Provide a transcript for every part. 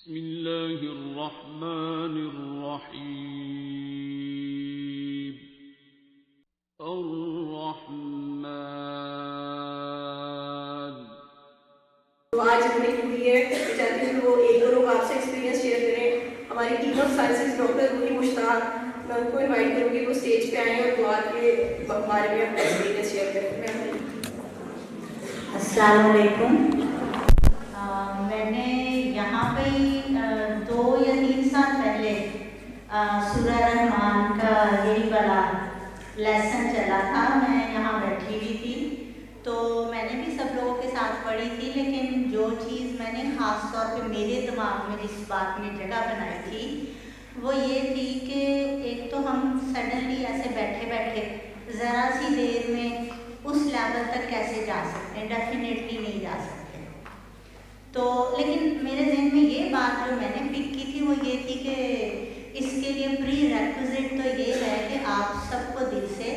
بسم اللہ الرحمن الرحیم الرحمن. آج ہم نے ہوئی ہے چاہتے ہیں وہ ایک دو لوگ آپ سے ایکسپیرینس شیئر کریں. ہماری ٹیم آف سائنسز ڈاکٹر روحی مشتاق، میں ان کو انوائٹ کروں گی وہ اسٹیج پہ آئیں اور دعا کے بارے میں اپنا ایکسپیرینس شیئر کریں. السلام علیکم. میں نے یہاں پہ 2 یا 3 سال پہلے سورہ رحمان کا یہی والا لیسن چلا تھا، میں یہاں بیٹھی ہوئی تھی تو میں نے بھی سب لوگوں کے ساتھ پڑھی تھی، لیکن جو چیز میں نے خاص طور پہ میرے دماغ میں جس بات نے جگہ بنائی تھی وہ یہ تھی کہ ایک تو ہم سڈنلی ایسے بیٹھے بیٹھے ذرا سی دیر میں اس لیول تک کیسے جا سکتے ہیں، ڈیفینیٹلی نہیں جا سکتے. تو لیکن میرے ذہن میں یہ بات جو میں نے پک کی تھی وہ یہ تھی کہ اس کے لیے پری ریکوزٹ تو یہ ہے کہ آپ سب کو دل سے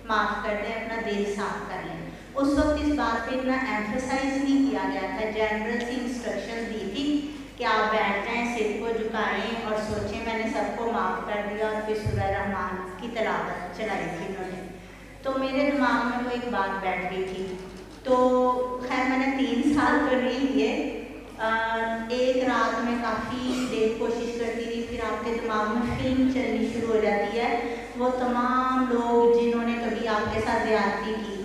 معاف کر دیں، اپنا دل صاف کر لیں. اس وقت اس بات پہ اتنا ایمفسائز نہیں کیا گیا تھا، جنرل سی انسٹرکشن دی تھی کہ آپ بیٹھ جائیں، سر کو جھکائیں اور سوچیں. میں نے سب کو معاف کر دیا اور پھر سورہ رحمان کی تلاوت چلائی تھی انہوں نے. تو میرے دماغ میں وہ ایک بات بیٹھ گئی تھی. تو خیر میں نے 3 سال تو نہیں لیے، ایک رات میں کافی دیر کوشش کرتی تھی. پھر آپ کے دماغ میں فلم چلنی شروع ہو جاتی ہے، وہ تمام لوگ جنہوں نے کبھی آپ کے ساتھ زیادتی کی،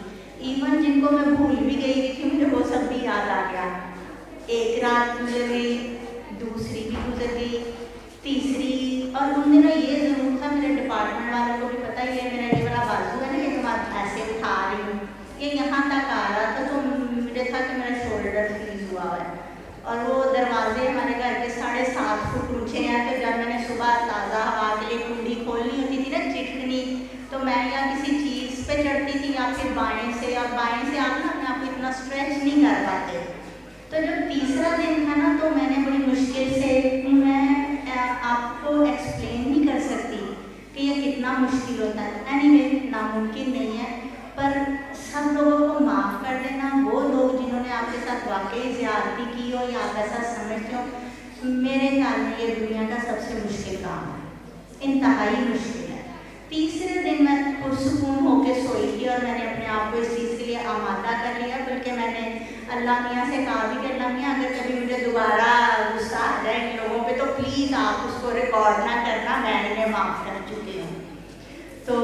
ایون جن کو میں بھول بھی گئی تھی مجھے وہ سب بھی یاد آ گیا. ایک رات گزر گئی، دوسری بھی گزر گئی، تیسری. اور ان دنوں یہ ضرور تھا، میرے ڈپارٹمنٹ والوں کو بھی پتہ ہی ہے میرا یہ والا بازو ہے نا کہ تمہارا ایسے اٹھا رہی ہوں، یہ یہاں تک آ رہا تھا. تو مجھے تھا کہ میرا شولڈر فریز ہوا ہے اور وہ دروازے ہمارے گھر کے 7.5 فٹ اونچے ہیں. تو جب میں نے صبح تازہ ہوا کے لیے کنڈی کھولنی ہوتی تھی نا چٹکنی، تو میں یا کسی چیز پہ چڑھتی تھی یا پھر بائیں سے آپ نا اپنے آپ کو اتنا اسٹریچ نہیں کر پاتے. تو جب تیسرا دن تھا نا تو میں نے بڑی مشکل سے، میں آپ کو ایکسپلین نہیں کر سکتی کہ یہ کتنا مشکل ہوتا ہے. اینی وے ناممکن نہیں ہے، پر سب لوگوں کو معاف کر دینا، وہ لوگ جنہوں نے آپ کے ساتھ واقعی زیادتی کی ہو یا آپ ایسا سمجھتے ہو، میرے خیال میں یہ دنیا کا سب سے مشکل کام ہے، انتہائی مشکل ہے. تیسرے دن میں پرسکون ہو کے سوئی تھی اور میں نے اپنے آپ کو اس چیز کے لیے آمادہ کر لیا. بلکہ میں نے اللہ میاں سے کہا بھی کہ اللہ میاں اگر کبھی مجھے دوبارہ غصہ آ جائے ان لوگوں پہ تو پلیز آپ اس کو ریکارڈ نہ کرنا، میں انہیں معاف کر چکی ہوں. تو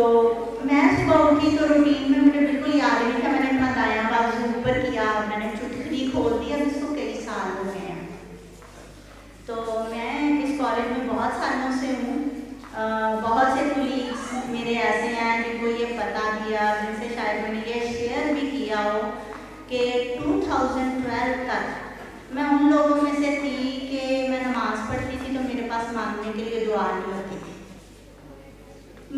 میں صبح اٹھی تو روٹین میں مجھے بالکل یاد نہیں تھا، میں نے اپنا دایاں بازو اوپر کیا، میں نے چٹکلی کھول دی. اب اس کو کئی سال ہو گئے ہیں. تو میں اس کالج میں بہت سالوں سے ہوں. بہت سے کولیگس میرے ایسے ہیں جن کو یہ پتہ دیا، جن سے شاید میں نے یہ شیئر بھی کیا ہو کہ 2012 تک میں ان لوگوں میں سے تھی کہ میں نماز پڑھتی تھی تو میرے پاس مانگنے کے لیے دعا نہیں ہوتی تھی.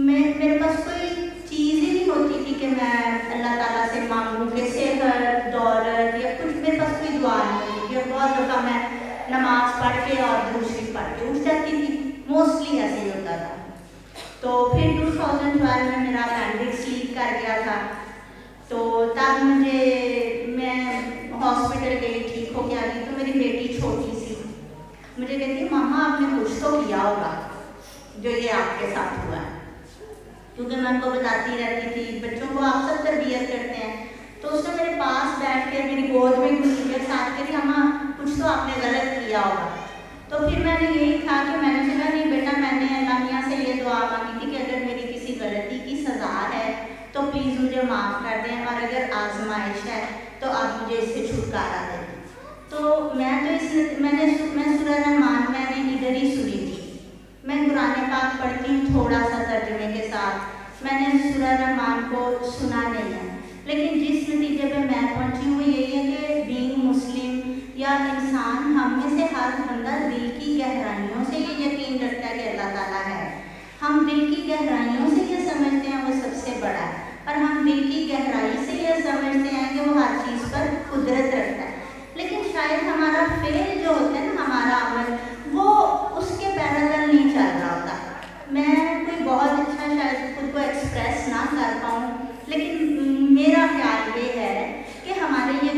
میرے پاس کوئی چیز ہی نہیں ہوتی تھی کہ میں اللہ تعالیٰ سے مانگوں کہ صحت، دولت یا کچھ، میرے پاس کوئی دعا نہیں ہوتی تھی. اور بہت دفعہ میں نماز پڑھ کے اور دوسری پڑھ کے اٹھ جاتی تھی، موسٹلی ایسے ہی ہوتا تھا. تو پھر 2012 میں میرا اپینڈکس لیک کر گیا تھا. تو تب میں ہاسپٹل گئی، ٹھیک ہو کے آ گئی. تو میری بیٹی چھوٹی سی مجھے کہتی ماما آپ نے کچھ تو کیا ہوگا جو یہ آپ کے ساتھ ہوا ہے، کیونکہ میں ان کو بتاتی رہتی تھی، بچوں کو آپ سب تربیت کرتے ہیں. تو اس نے میرے پاس بیٹھ کے میری گود میں گھسی کے ساتھ کہتی اماں کچھ تو آپ نے غلط کیا ہوگا. تو پھر میں نے یہی تھا کہ میں نے کہا نہیں بیٹا، میں نے اللہ میاں سے یہ دعا مانگی تھی کہ اگر میری کسی غلطی کی سزا ہے تو پلیز مجھے معاف کر دیں، اور اگر آزمائش ہے تو آپ مجھے اس سے چھٹکارا دیں. تو میں سورہ رحمان میں نے ادھر ہی سنی تھی. میں قرآن پاک پڑھتی ہوں تھوڑا سا ترجمے کے ساتھ، میں نے سورہ رحمان کو سنا نہیں ہے. لیکن جس نتیجے پہ میں پہنچی ہوں وہ یہی ہے کہ بینگ مسلم یا انسان، ہم میں سے ہر بندہ دل کی گہرائیوں سے یہ یقین رکھتا ہے کہ اللہ تعالیٰ ہے. ہم دل کی گہرائیوں سے یہ سمجھتے ہیں وہ سب سے بڑا ہے، اور ہم دل کی گہرائی سے یہ سمجھتے ہیں کہ وہ ہر چیز پر قدرت رکھتا ہے. لیکن شاید ہمارا فعل جو ہوتا ہے نا، ہمارا عمل، وہ اس کے پیرالل نہیں چل رہا ہوتا. میں کوئی بہت اچھا شاید خود کو ایکسپریس نہ کر پاؤں، لیکن میرا خیال یہ ہے کہ ہمارے یہ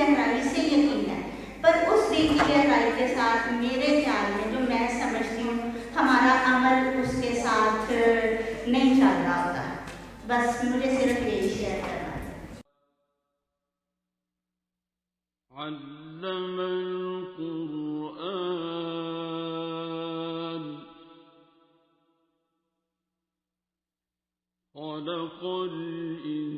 گہرائی سے یقین ہے، پر اس دل کی گہرائی کے ساتھ میرے خیال میں جو میں سمجھتی ہوں ہمارا عمل اس کے ساتھ نہیں چل رہا ہوتا. بس مجھے صرف یہی شیئر کرنا ہے. علم القرآن خلق الإنسان